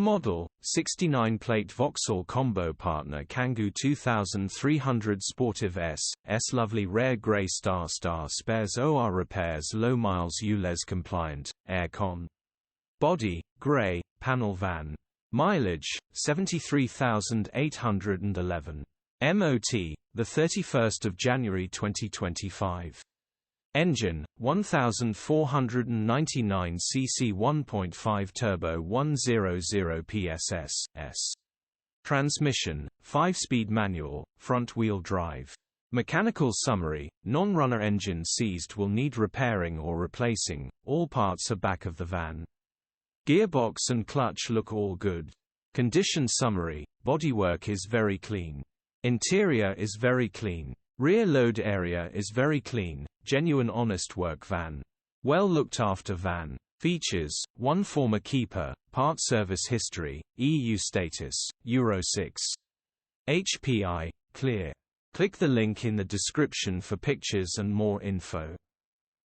Model, 69-plate Vauxhall Combo Partner KANGOO 2300 Sportive S Lovely Rare Grey Star Spares OR Repairs Low Miles ULEZ Compliant, Aircon. Body, Grey, Panel Van. Mileage, 73,811. MOT, 31 January 2025. Engine, 1499 cc 1.5 turbo 100 PSS. Transmission, 5-speed manual, front-wheel drive. Mechanical summary, non-runner engine seized will need repairing or replacing, all parts are back of the van. Gearbox and clutch look all good. Condition summary, bodywork is very clean. Interior is very clean. Rear load area is very clean, genuine honest work van. Well looked after van. Features, 1 former keeper, part service history, EU status, Euro 6. HPI, clear. Click the link in the description for pictures and more info.